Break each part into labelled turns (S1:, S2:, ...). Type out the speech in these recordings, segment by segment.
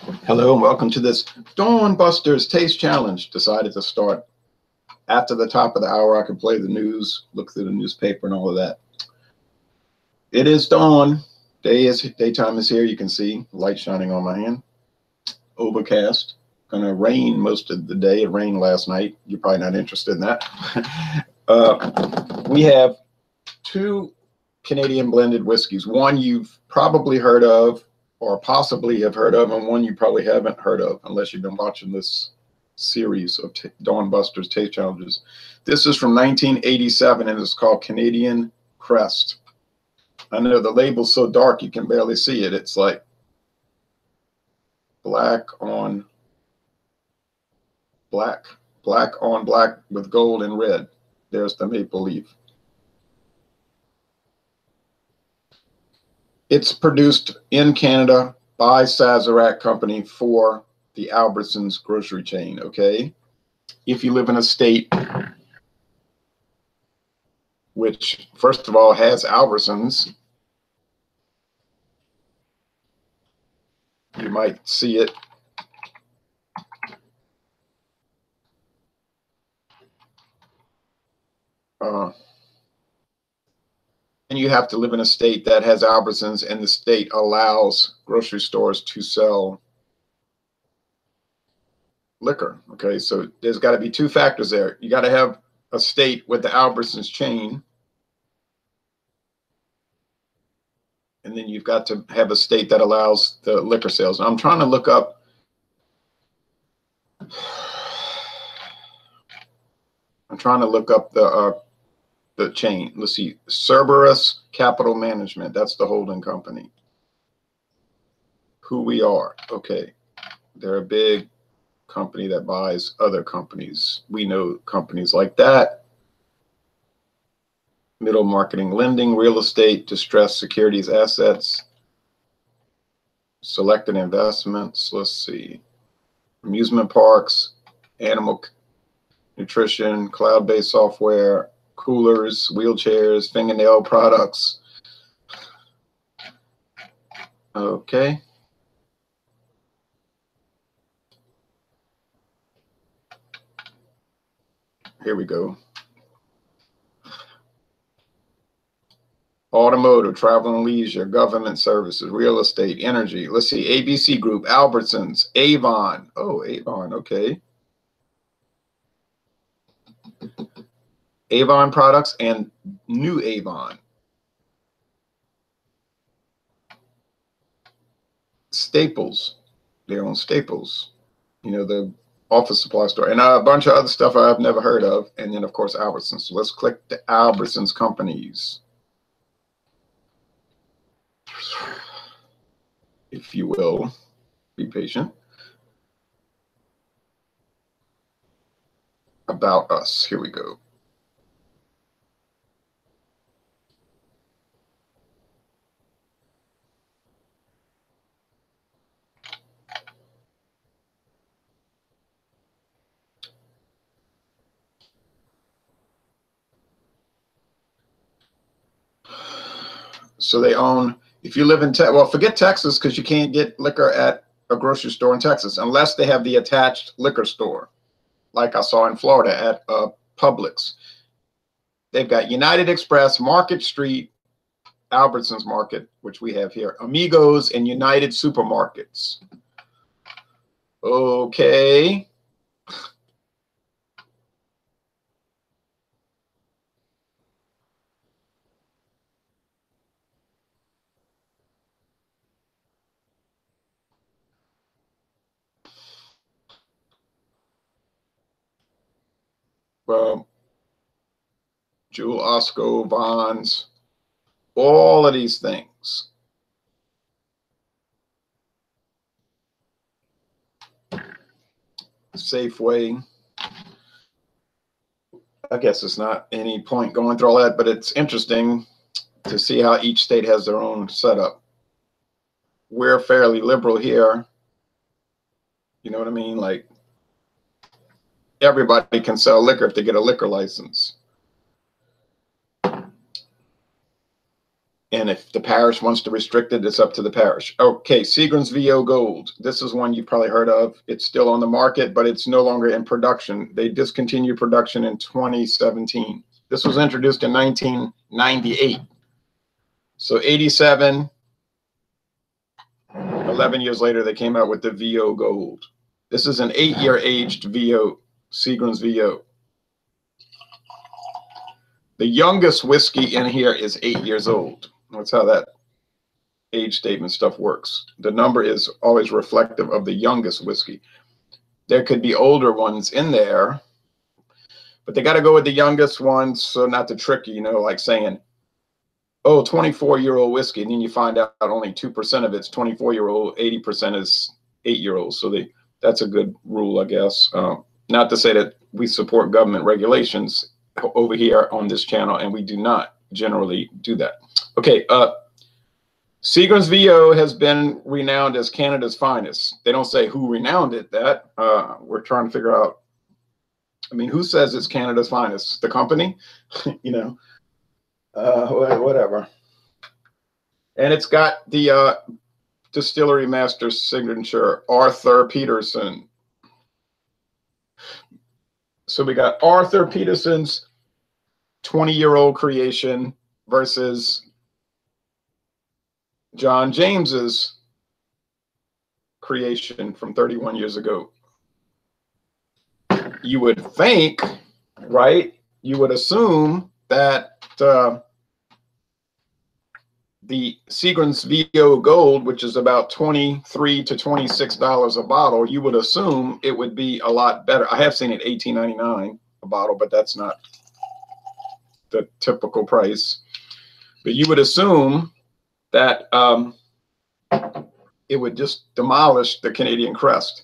S1: Hello and welcome to this Dawn Busters Taste Challenge. Decided to start after the top of the hour. I could play the news, look through the newspaper and all of that. It is dawn. Daytime is here. You can see light shining on my hand. Overcast. Gonna rain most of the day. It rained last night. You're probably not interested in that. We have two Canadian blended whiskeys. One you've probably heard of, or possibly have heard of, and one you probably haven't heard of unless you've been watching this series of Dawn Busters Taste Challenges. This is from 1987 and it's called Canadian Crest. I know the label's so dark you can barely see it. It's like black on black with gold and red. There's the maple leaf. It's produced in Canada by Sazerac Company for the Albertsons grocery chain, okay? If you live in a state which, first of all, has Albertsons, you might see it. And you have to live in a state that has Albertsons and the state allows grocery stores to sell liquor. Okay, so there's got to be two factors there. You got to have a state with the Albertsons chain, and then you've got to have a state that allows the liquor sales. And I'm trying to look up the chain. Let's see, Cerberus Capital Management. That's the holding company. Who we are. Okay, they're a big company that buys other companies. We know companies like that. Middle marketing, lending, real estate, distressed securities, assets, selected investments. Let's see, amusement parks, animal nutrition, cloud-based software, coolers, wheelchairs, fingernail products. Okay. Here we go. Automotive, travel and leisure, government services, real estate, energy. Let's see, ABC Group, Albertsons, Avon. Oh, Avon, okay. Avon products and New Avon. Staples, they own Staples, you know, the office supply store, and a bunch of other stuff I've never heard of. And then, of course, Albertsons. So let's click the Albertsons companies, if you will. Be patient. About us. Here we go. So they own, if you live in Texas, well, forget Texas because you can't get liquor at a grocery store in Texas unless they have the attached liquor store, like I saw in Florida at Publix. They've got United Express, Market Street, Albertsons Market, which we have here, Amigos, and United Supermarkets. Okay. Well, Jewel Osco, Vons, all of these things. Safeway. I guess it's not any point going through all that, but it's interesting to see how each state has their own setup. We're fairly liberal here. You know what I mean? Like, everybody can sell liquor if they get a liquor license. And if the parish wants to restrict it, it's up to the parish. Okay, Seagram's VO Gold. This is one you've probably heard of. It's still on the market, but it's no longer in production. They discontinued production in 2017. This was introduced in 1998. So 87, 11 years later, they came out with the VO Gold. This is an 8-year aged VO, Seagram's VO. The youngest whiskey in here is 8 years old. That's how that age statement stuff works. The number is always reflective of the youngest whiskey. There could be older ones in there, but they got to go with the youngest ones, so not to trick you, you know, like saying, oh, 24-year-old whiskey, and then you find out only 2% of it's 24-year-old, 80% is 8-year-old. So that's a good rule, I guess. Not to say that we support government regulations over here on this channel, and we do not generally do that. Okay, Seagram's VO has been renowned as Canada's finest. They don't say who renowned it that. We're trying to figure out, I mean, who says it's Canada's finest? The company? You know, whatever. And it's got the distillery master's signature, Arthur Peterson. So we got Arthur Peterson's 20-year-old creation versus John James's creation from 31 years ago. You would think, right? You would assume that the Seagram's VO Gold, which is about $23 to $26 a bottle, you would assume it would be a lot better. I have seen it $18.99 a bottle, but that's not the typical price. But you would assume that it would just demolish the Canadian Crest.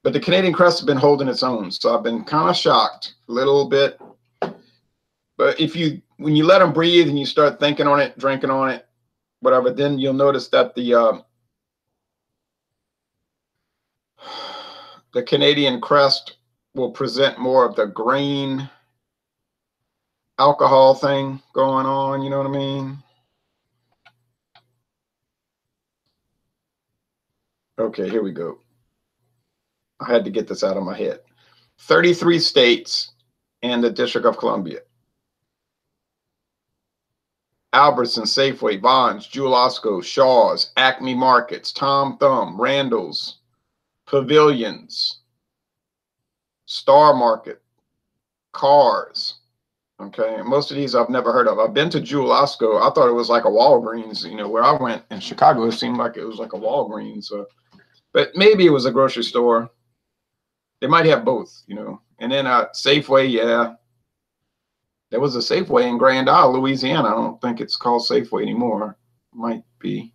S1: But the Canadian Crest has been holding its own, so I've been kind of shocked a little bit. But when you let them breathe and you start thinking on it, drinking on it, whatever, then you'll notice that the Canadian Crest will present more of the grain alcohol thing going on, you know what I mean? Okay, here we go. I had to get this out of my head. 33 states and the District of Columbia. Albertson, Safeway, Vons, Jewel Osco, Shaw's, Acme Markets, Tom Thumb, Randall's, Pavilions, Star Market, Cars. Okay, most of these I've never heard of. I've been to Jewel Osco. I thought it was like a Walgreens. You know, where I went in Chicago, it seemed like it was like a Walgreens. But maybe it was a grocery store. They might have both, you know. And then Safeway, yeah. There was a Safeway in Grand Isle, Louisiana. I don't think it's called Safeway anymore. Might be.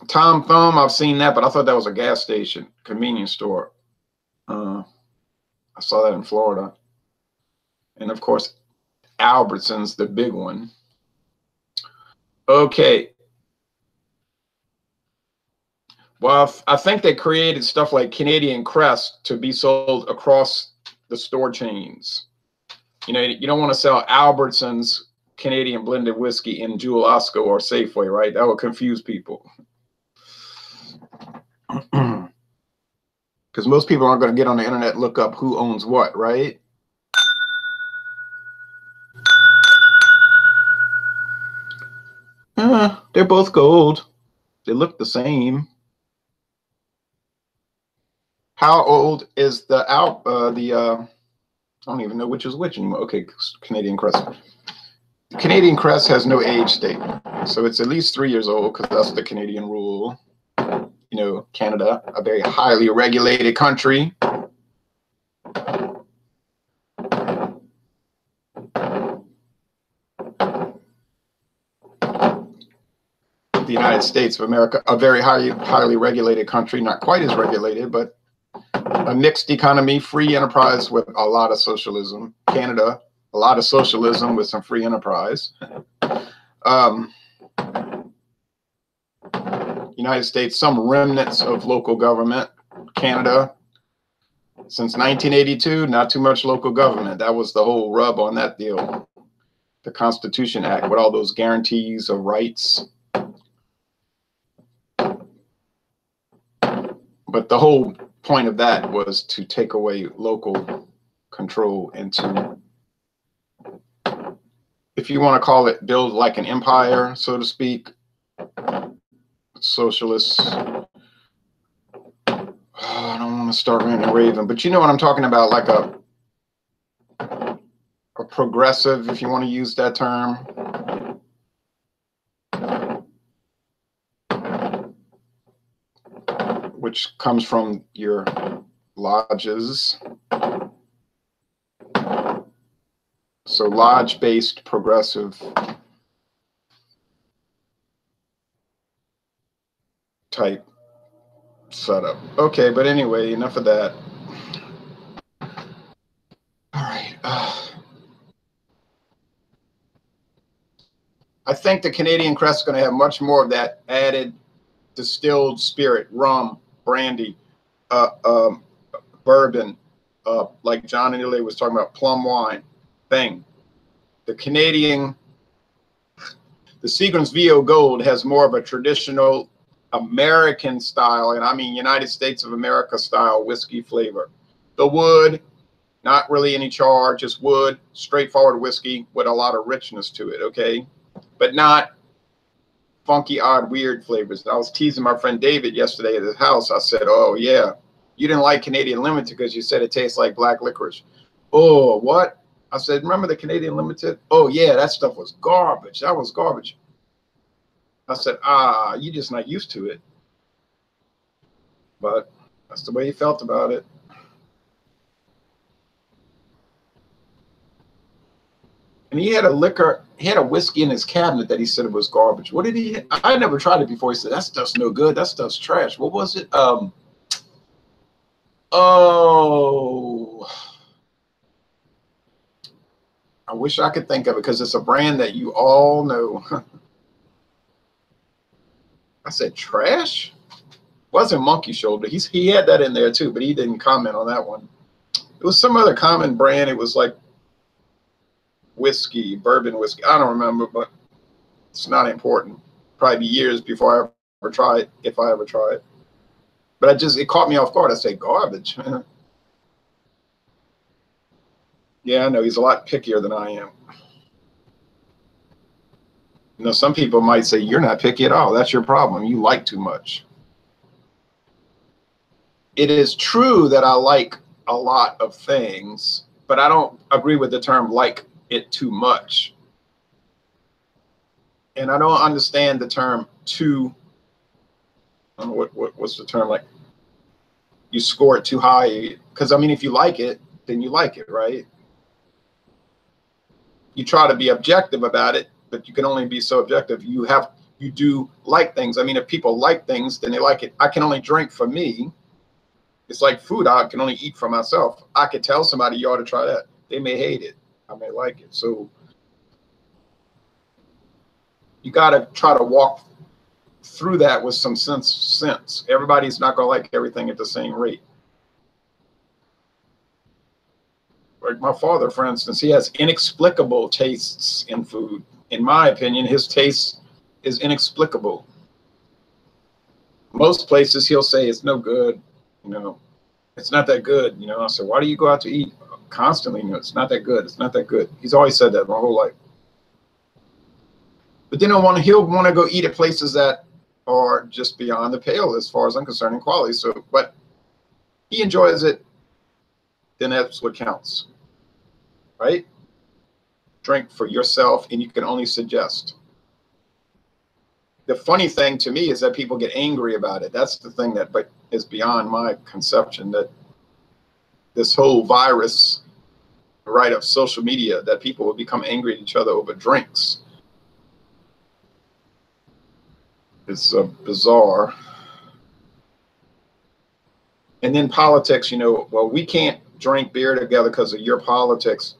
S1: Tom Thumb, I've seen that, but I thought that was a gas station, convenience store. I saw that in Florida. And of course, Albertson's the big one. Okay. Well, I think they created stuff like Canadian Crest to be sold across the store chains. You know, you don't want to sell Albertson's Canadian blended whiskey in Jewel Osco or Safeway, right? That would confuse people. Because most people aren't going to get on the internet and look up who owns what, right? They're both gold. They look the same. How old is I don't even know which is which anymore. Okay, Canadian Crest. The Canadian Crest has no age statement, so it's at least 3 years old because that's the Canadian rule. You know, Canada, a very highly regulated country. The United States of America, a very highly regulated country, not quite as regulated, but a mixed economy, free enterprise with a lot of socialism. Canada, a lot of socialism with some free enterprise. United States, some remnants of local government. Canada, since 1982, not too much local government. That was the whole rub on that deal. the Constitution Act with all those guarantees of rights. But the whole point of that was to take away local control and to, if you want to call it, build like an empire, so to speak. Socialists. Oh, I don't want to start ranting and raving, but you know what I'm talking about, like a progressive, if you want to use that term. Which comes from your lodges. So lodge-based progressive type setup. Okay, but anyway, enough of that. All right. I think the Canadian Crest is going to have much more of that added distilled spirit, rum, brandy, bourbon, like John and Ilya was talking about, plum wine thing. The Seagram's VO Gold has more of a traditional American style, and I mean United States of America style whiskey flavor. The wood, not really any char, just wood, straightforward whiskey with a lot of richness to it, okay? But not funky, odd, weird flavors. I was teasing my friend David yesterday at his house. I said, oh, yeah, you didn't like Canadian Limited because you said it tastes like black licorice. Oh, what? I said, remember the Canadian Limited? Oh, yeah, that stuff was garbage. That was garbage. I said, you're just not used to it. But that's the way he felt about it. And he had a whiskey in his cabinet that he said it was garbage. What did he? I never tried it before. He said, that stuff's no good. That stuff's trash. What was it? Oh, I wish I could think of it because it's a brand that you all know. I said, trash? Wasn't Monkey Shoulder. He had that in there too, but he didn't comment on that one. It was some other common brand. It was like whiskey, bourbon whiskey. I don't remember, but it's not important. Probably be years before I ever try it, if I ever try it. But it caught me off guard. I said, garbage. Yeah, I know. He's a lot pickier than I am. You know, some people might say, you're not picky at all. That's your problem. You like too much. It is true that I like a lot of things, but I don't agree with the term like it too much. And I don't understand the term too, I don't know what's the term, like you score it too high. Because I mean, if you like it, then you like it, right? You try to be objective about it, but you can only be so objective. You do like things. I mean, if people like things, then they like it. I can only drink for me. It's like food. I can only eat for myself. I could tell somebody you ought to try that. They may hate it. I may like it. So you got to try to walk through that with some sense. Everybody's not going to like everything at the same rate. Like my father, for instance, he has inexplicable tastes in food. In my opinion, his taste is inexplicable. Most places he'll say it's no good, you know, it's not that good. You know, I said, why do you go out to eat constantly? You know, it's not that good. It's not that good. He's always said that my whole life. But then he'll want to go eat at places that are just beyond the pale as far as I'm concerned in quality. So, but he enjoys it, then that's what counts, right? Drink for yourself, and you can only suggest. The funny thing to me is that people get angry about it. That's the thing that is beyond my conception, that this whole virus, right, of social media, that people will become angry at each other over drinks. It's bizarre. And then politics, you know, well, we can't drink beer together because of your politics.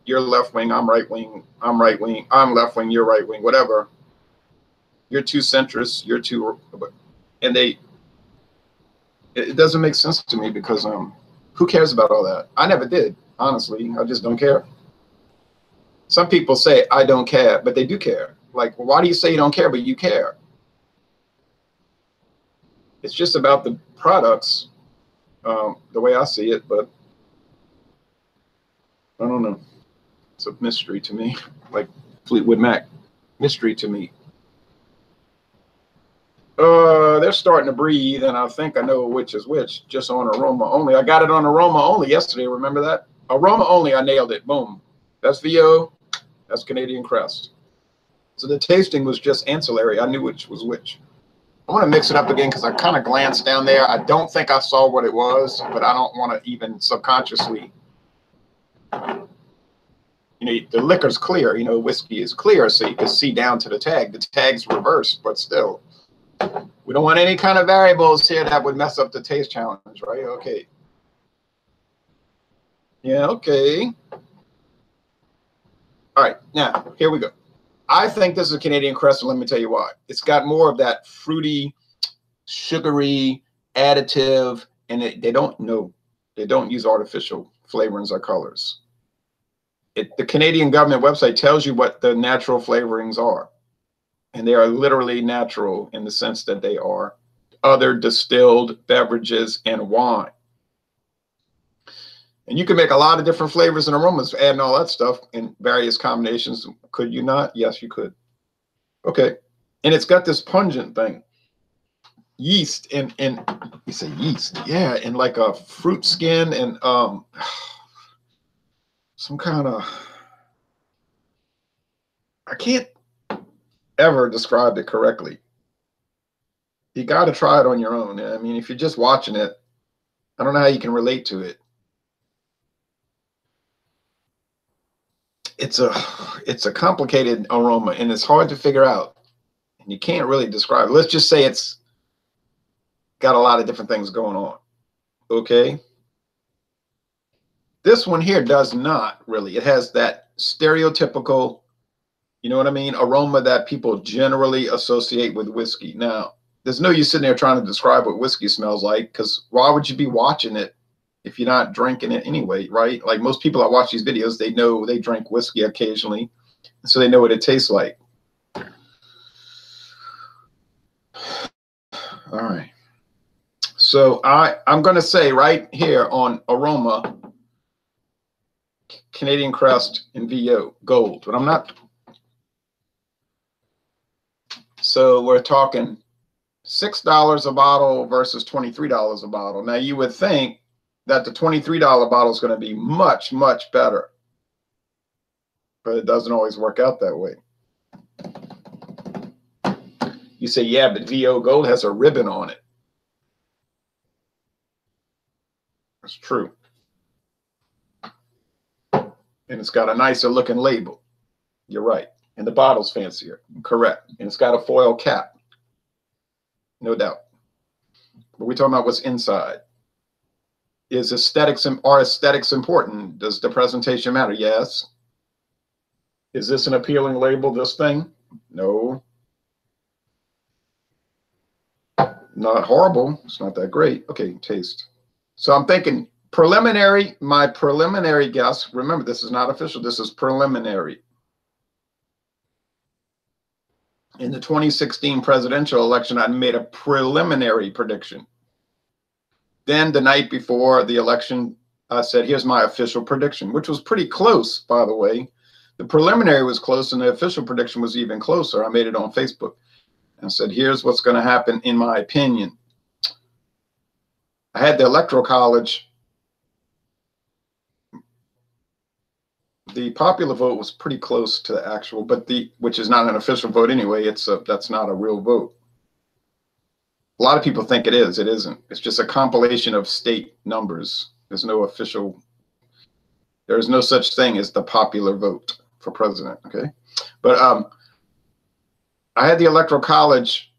S1: You're left wing, I'm right wing, I'm right wing, I'm left wing, you're right wing, whatever. You're too centrist, you're too, and it doesn't make sense to me because who cares about all that? I never did, honestly. I just don't care. Some people say, I don't care, but they do care. Like, well, why do you say you don't care, but you care? It's just about the products, the way I see it, but I don't know. It's a mystery to me, like Fleetwood Mac, mystery to me. They're starting to breathe, and I think I know which is which, just on aroma only. I got it on aroma only yesterday, remember that? Aroma only, I nailed it, boom. That's VO, that's Canadian Crest. So the tasting was just ancillary. I knew which was which. I want to mix it up again because I kind of glanced down there. I don't think I saw what it was, but I don't want to even subconsciously. You know, the liquor's clear. You know, whiskey is clear, so you can see down to the tag. The tag's reversed, but still. We don't want any kind of variables here that would mess up the taste challenge, right? Okay. Yeah, okay. All right, now, here we go. I think this is a Canadian Crest, and let me tell you why. It's got more of that fruity, sugary additive, and they don't use artificial flavorings or colors. The Canadian government website tells you what the natural flavorings are. And they are literally natural in the sense that they are other distilled beverages and wine. And you can make a lot of different flavors and aromas, adding all that stuff in various combinations. Could you not? Yes, you could. Okay. And it's got this pungent thing. Yeast and you say yeast. Yeah, and like a fruit skin and some kind of, I can't ever described it correctly. You got to try it on your own. I mean, if you're just watching it, I don't know how you can relate to it. It's a complicated aroma, and it's hard to figure out, and you can't really describe it. Let's just say it's got a lot of different things going on. Okay. This one here does not really. It has that stereotypical, you know what I mean, aroma that people generally associate with whiskey. Now, there's no use sitting there trying to describe what whiskey smells like, because why would you be watching it if you're not drinking it anyway, right? Like most people that watch these videos, they know they drink whiskey occasionally, so they know what it tastes like. All right. So I'm going to say right here on aroma, Canadian Crest and VO, gold, but I'm not. So we're talking $6 a bottle versus $23 a bottle. Now you would think that the $23 bottle is going to be much, much better, but it doesn't always work out that way. You say, yeah, but VO Gold has a ribbon on it. That's true. And it's got a nicer looking label. You're right. And the bottle's fancier. Correct. And it's got a foil cap. No doubt. But we're talking about what's inside. Are aesthetics important? Does the presentation matter? Yes. Is this an appealing label, this thing? No. Not horrible. It's not that great. Okay, taste. So I'm thinking my preliminary guess, remember, this is not official, this is preliminary. In the 2016 presidential election, I made a preliminary prediction. Then the night before the election, I said, here's my official prediction, which was pretty close, by the way. The preliminary was close and the official prediction was even closer. I made it on Facebook and said, here's what's going to happen in my opinion. I had the Electoral College. The popular vote was pretty close to the actual, but which is not an official vote anyway. That's not a real vote. A lot of people think it is. It isn't. It's just a compilation of state numbers. There's no official. There is no such thing as the popular vote for president. Okay, but I had the Electoral College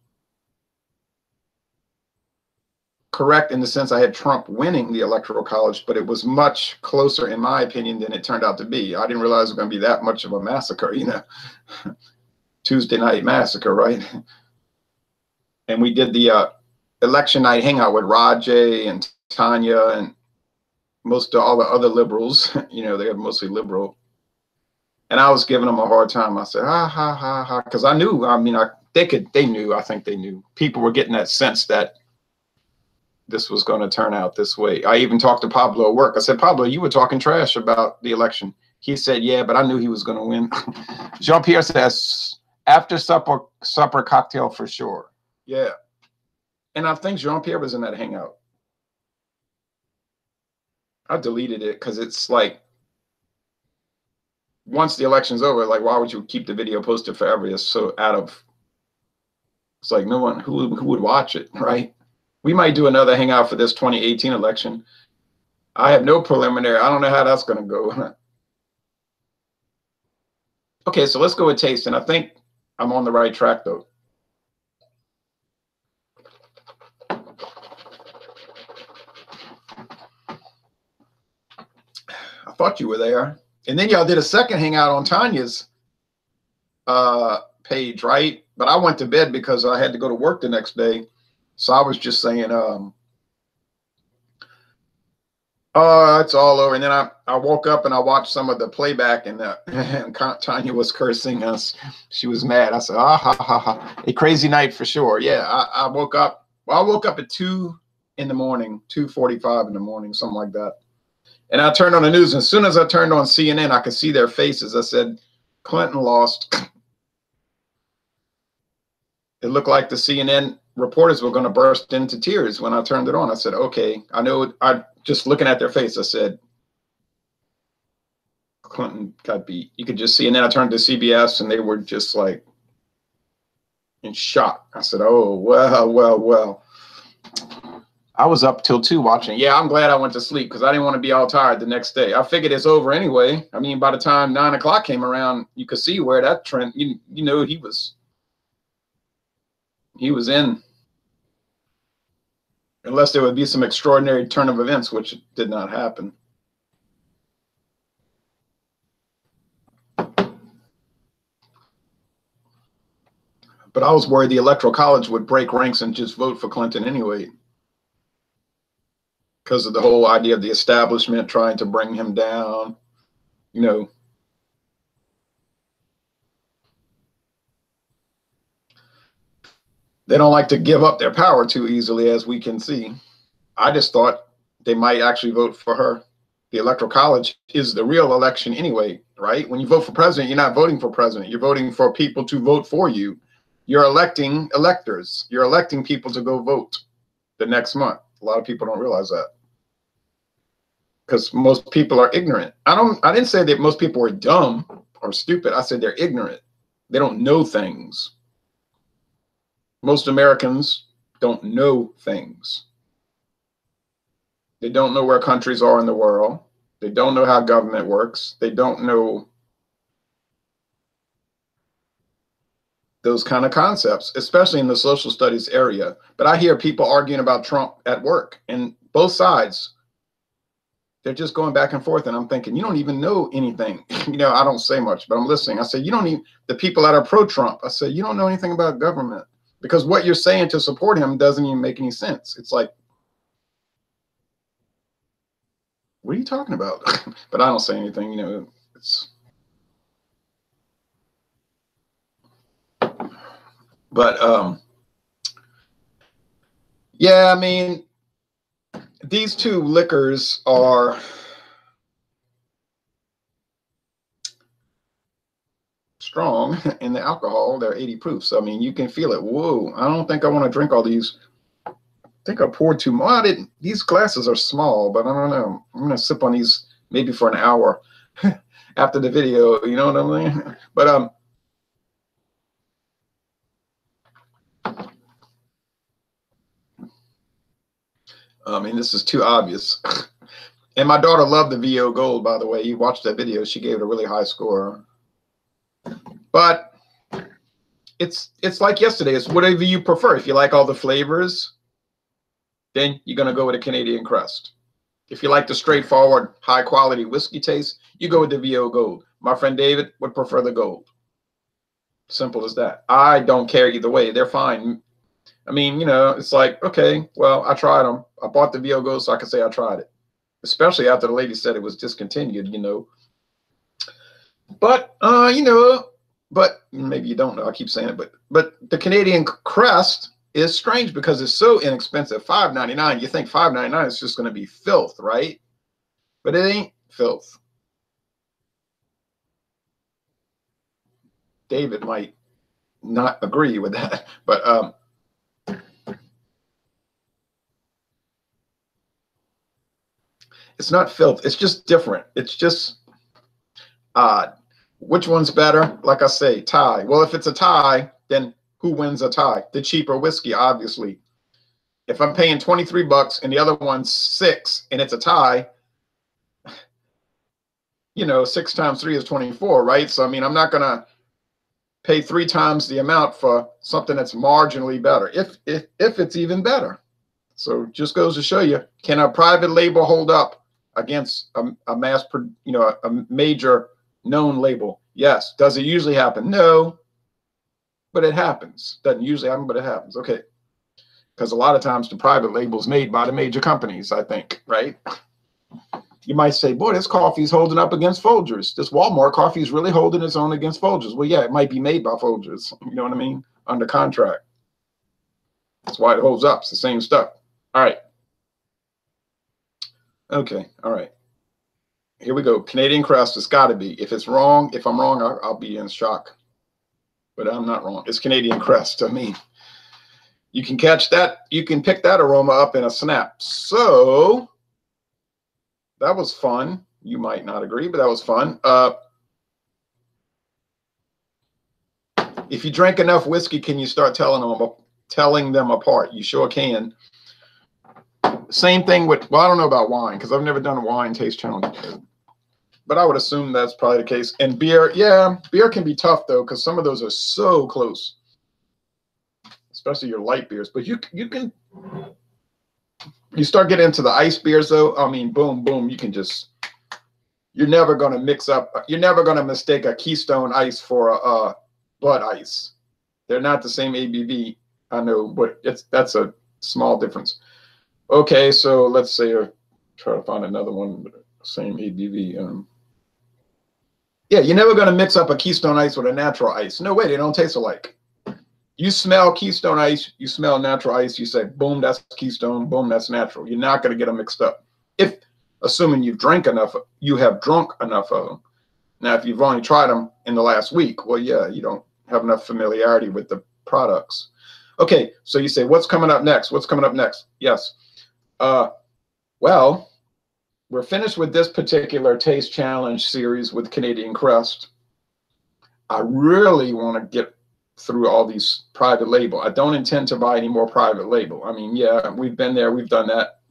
S1: correct in the sense I had Trump winning the Electoral College, but it was much closer, in my opinion, than it turned out to be. I didn't realize it was going to be that much of a massacre, you know, Tuesday night massacre, right? And we did the election night hangout with Rajay and Tanya and all the other liberals, you know, they are mostly liberal. And I was giving them a hard time. I said, ha, ha, ha, ha. Because I knew, I mean, they knew, I think they knew. People were getting that sense that this was going to turn out this way. I even talked to Pablo at work. I said, Pablo, you were talking trash about the election. He said, yeah, but I knew he was going to win. Jean-Pierre says, after supper cocktail for sure. Yeah. And I think Jean-Pierre was in that hangout. I deleted it because it's like, once the election's over, like, why would you keep the video posted forever? It's so it's like no one who would watch it, right? We might do another hangout for this 2018 election. I have no preliminary. I don't know how that's going to go. Okay, so let's go with taste. And I think I'm on the right track, though. I thought you were there. And then y'all did a second hangout on Tanya's page, right? But I went to bed because I had to go to work the next day. So I was just saying, oh, it's all over. And then I woke up and I watched some of the playback, and Tanya was cursing us. She was mad. I said, ah, ha, ha, ha. A crazy night for sure. Yeah, I woke up. Well, I woke up at 2 in the morning, 2:45 in the morning, something like that. And I turned on the news. And as soon as I turned on CNN, I could see their faces. I said, Clinton lost. It looked like the CNN reporters were going to burst into tears when I turned it on. I said, okay, I know. I just looking at their face, I said, Clinton got beat. You could just see. And then I turned to CBS, and they were just like in shock. I said, oh, well, well, well. I was up till 2 watching. Yeah, I'm glad I went to sleep because I didn't want to be all tired the next day. I figured it's over anyway. I mean, by the time 9 o'clock came around, you could see where that trend, you know, he was in. Unless there would be some extraordinary turn of events, which did not happen. But I was worried the Electoral College would break ranks and just vote for Clinton anyway, because of the whole idea of the establishment trying to bring him down, you know. They don't like to give up their power too easily, as we can see. I just thought they might actually vote for her. The Electoral College is the real election anyway, right? When you vote for president, you're not voting for president. You're voting for people to vote for you. You're electing electors. You're electing people to go vote the next month. A lot of people don't realize that, because most people are ignorant. I didn't say that most people are dumb or stupid. I said they're ignorant. They don't know things. Most Americans don't know things. They don't know where countries are in the world. They don't know how government works. They don't know those kind of concepts, especially in the social studies area. But I hear people arguing about Trump at work, and both sides, they're just going back and forth. And I'm thinking, you don't even know anything. You know, I don't say much, but I'm listening. I say, you don't even, the people that are pro-Trump, I say, you don't know anything about government, because what you're saying to support him doesn't even make any sense. It's like, what are you talking about? But I don't say anything, you know, it's. But yeah, I mean, these two liquors are strong in the alcohol. They're 80 proof. So, I mean, you can feel it. Whoa, I don't think I want to drink all these. I think I poured too much. These glasses are small, but I don't know. I'm going to sip on these maybe for an hour after the video. You know what I mean? But, I mean, this is too obvious. And my daughter loved the VO Gold, by the way. You watched that video. She gave it a really high score. But it's like yesterday. It's whatever you prefer. If you like all the flavors, then you're going to go with a Canadian Crest. If you like the straightforward, high-quality whiskey taste, you go with the VO Gold. My friend David would prefer the Gold. Simple as that. I don't care either way. They're fine. I mean, you know, it's like, okay, well, I tried them. I bought the VO Gold so I can say I tried it, especially after the lady said it was discontinued, you know. But but maybe you don't know. I keep saying it, but the Canadian Crest is strange because it's so inexpensive. $5.99. You think $5.99 is just going to be filth, right? But it ain't filth. David might not agree with that, but it's not filth. It's just different. It's just odd. Which one's better? Like I say, tie. Well, if it's a tie, then who wins a tie? The cheaper whiskey, obviously. If I'm paying 23 bucks and the other one's $6 and it's a tie, 6 times 3 is 24, right? So, I mean, I'm not going to pay 3 times the amount for something that's marginally better, if it's even better. So just goes to show you, can a private label hold up against a major known label? Yes. Does it usually happen? No, but it happens. Doesn't usually happen, but it happens. Okay. Because a lot of times the private label is made by the major companies, I think, right? You might say, boy, this coffee is holding up against Folgers. This Walmart coffee is really holding its own against Folgers. Well, yeah, it might be made by Folgers. You know what I mean? Under contract. That's why it holds up. It's the same stuff. All right. Okay. All right. Here we go. Canadian Crest. It's got to be. If it's wrong, if I'm wrong, I'll be in shock. But I'm not wrong. It's Canadian Crest. I mean, you can catch that. You can pick that aroma up in a snap. So that was fun. You might not agree, but that was fun. If you drink enough whiskey, can you start telling them apart? You sure can. Same thing with, well, I don't know about wine because I've never done a wine taste challenge, but I would assume that's probably the case. And beer, yeah, beer can be tough though because some of those are so close, especially your light beers. But you start getting into the ice beers though. I mean, boom, boom. You're never going to mix up. You're never going to mistake a Keystone Ice for a Bud Ice. They're not the same ABV. I know, but that's a small difference. Okay, so let's say try to find another one with the same ABV. Yeah, you're never going to mix up a Keystone Ice with a natural ice. No way, they don't taste alike. You smell Keystone Ice, you smell natural ice, you say, boom, that's Keystone, boom, that's natural. You're not going to get them mixed up. Assuming you've drank enough, you have drunk enough of them. Now, if you've only tried them in the last week, well, yeah, you don't have enough familiarity with the products. Okay, so you say, what's coming up next? What's coming up next? Yes. Well, we're finished with this particular taste challenge series with Canadian Crest. I really want to get through all these private label. I don't intend to buy any more private label. I mean, yeah, we've been there, we've done that.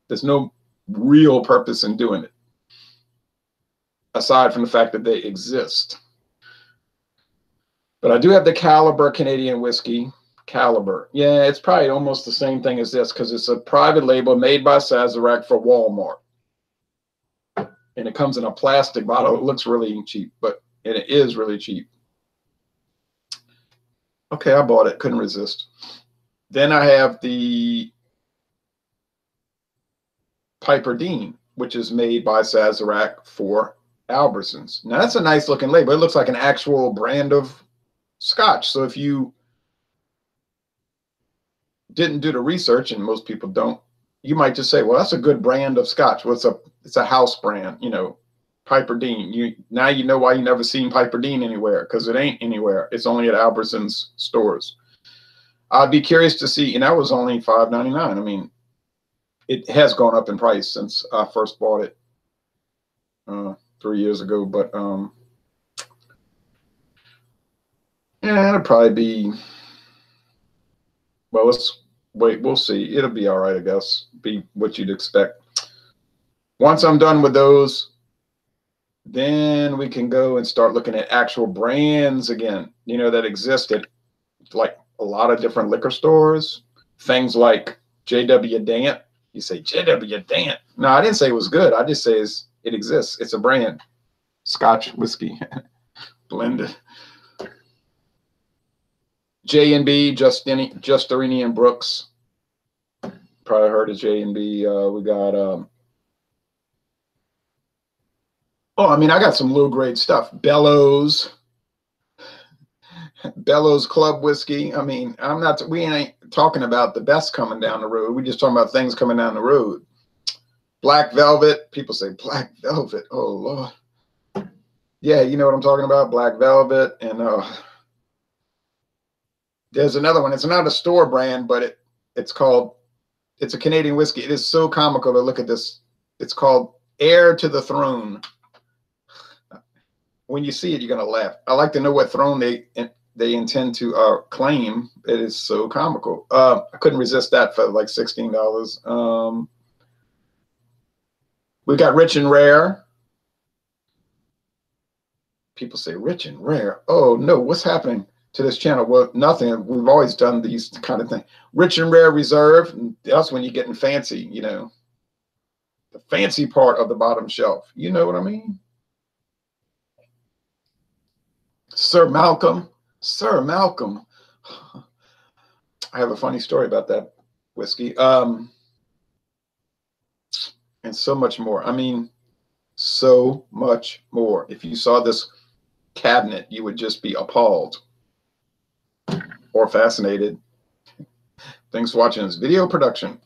S1: There's no real purpose in doing it, aside from the fact that they exist. But I do have the Caliber Canadian whiskey. Caliber. Yeah, it's probably almost the same thing as this because it's a private label made by Sazerac for Walmart. And it comes in a plastic bottle. It looks really cheap, and it is really cheap. Okay, I bought it. Couldn't resist. Then I have the Piper Dean, which is made by Sazerac for Albertsons. Now, that's a nice looking label. It looks like an actual brand of Scotch. So if you didn't do the research, and most people don't, you might just say, well, that's a good brand of Scotch. Well, it's a house brand, Piper Dean. Now you know why you never seen Piper Dean anywhere, because it ain't anywhere. It's only at Albertsons stores. I'd be curious to see, and that was only $5.99. I mean, it has gone up in price since I first bought it 3 years ago, but yeah, it'll probably be, well, let's wait, we'll see. It'll be all right, I guess. Be what you'd expect. Once I'm done with those, then we can go and start looking at actual brands again, that exist at like a lot of different liquor stores. Things like J.W. Dant. You say, J.W. Dant. No, I didn't say it was good. I just say it exists. It's a brand. Scotch whiskey. Blended. J&B, Justerini and Brooks. Probably heard of J&B. We got, Oh, I mean, I got some low grade stuff. Bellows Club whiskey. I mean, we ain't talking about the best coming down the road. We just talking about things coming down the road. Black Velvet. People say Black Velvet. Oh, Lord. Yeah, you know what I'm talking about? Black Velvet. And there's another one. It's not a store brand, but it's a Canadian whiskey. It is so comical to look at this. It's called Heir to the Throne. When you see it, you're going to laugh. I like to know what throne they intend to claim. It is so comical. I couldn't resist that for like $16. We got Rich and Rare. People say Rich and Rare. Oh no, what's happening to this channel? Well, nothing. We've always done these kind of things. Rich and Rare Reserve. That's when you're getting fancy, you know. The fancy part of the bottom shelf. You know what I mean? Sir Malcolm. I have a funny story about that whiskey. And so much more. I mean, so much more. If you saw this cabinet, you would just be appalled or fascinated. Thanks for watching this video production.